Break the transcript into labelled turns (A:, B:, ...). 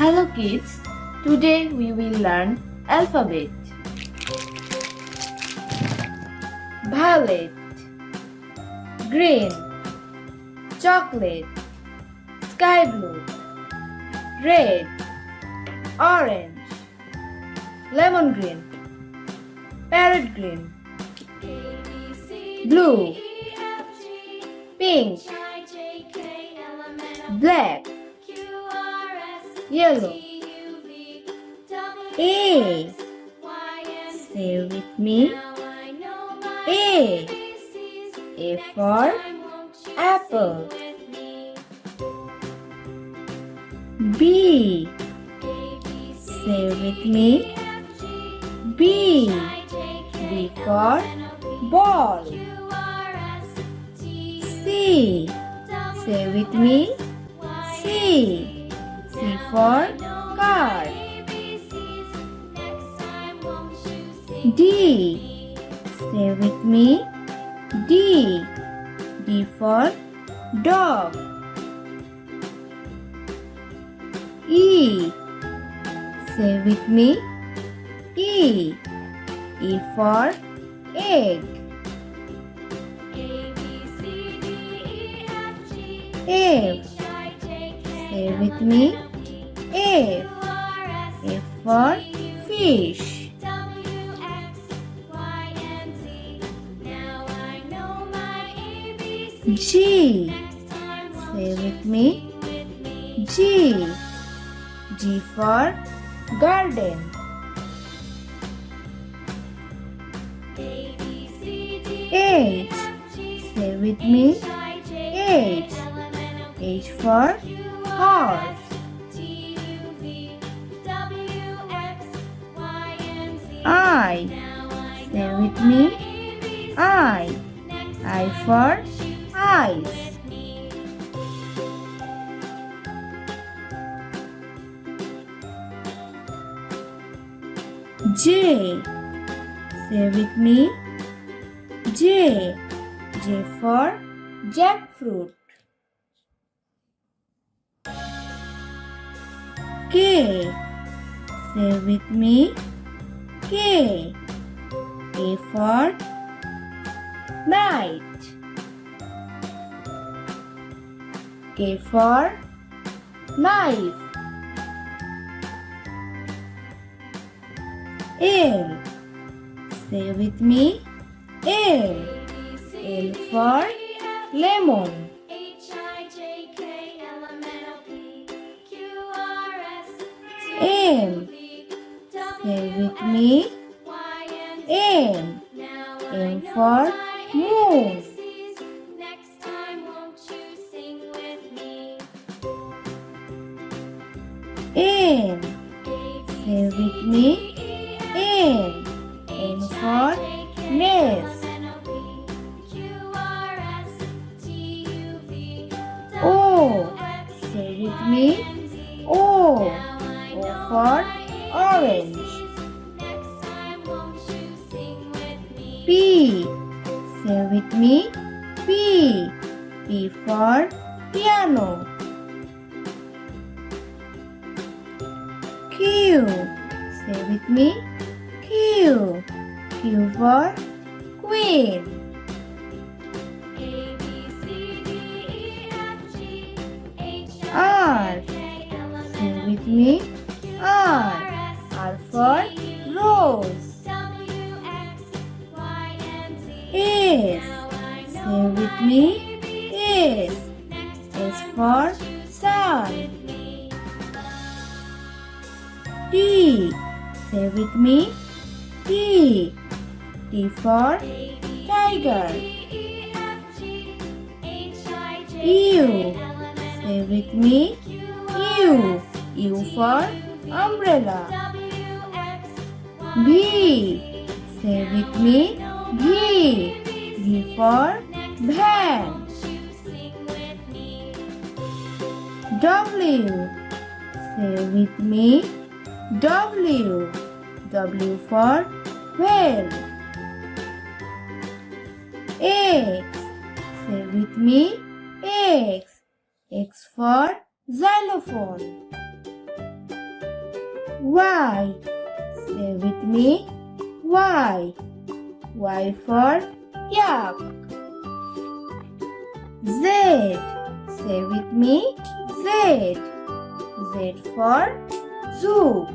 A: Hello kids, today we will learn alphabet. Violet, green, chocolate, sky blue, red, orange, lemon green, parrot green, blue, pink, black, yellow. A. Say with me. A. A for apple. B. Say with me. B. B for ball. C. Say with me. C. C for card. D. Say with me. D. D for dog. E. Say with me. E. E for egg. F. Say with me. F. F for fish. G. Say with me. G. G for garden. H. Say with me. H. H for horse. I. Say with me. I. I for eyes. J. Say with me. J. J for jackfruit. K. Say with me. K. K for knight. K for knife. L. Say with me. L. L for lemon. M. Say with me. M. M for moon. N. Say with me. N. N for nest. O. Say with me. O. O for orange. P. Say with me. P. P for piano. Q. Say with me. Q. Q for queen. R. Say with me. R. R for rose. S. Say with me. S. S for sun. T. Say with me. T. T for tiger. U. Say with me. U. U for umbrella. V. Say with me. V. V for van. W. Say with me. W. W for whale. X. Say with me. X. X for xylophone. Y. Say with me, Y. Y for yak. Z. Say with me, Z. Z for zoo.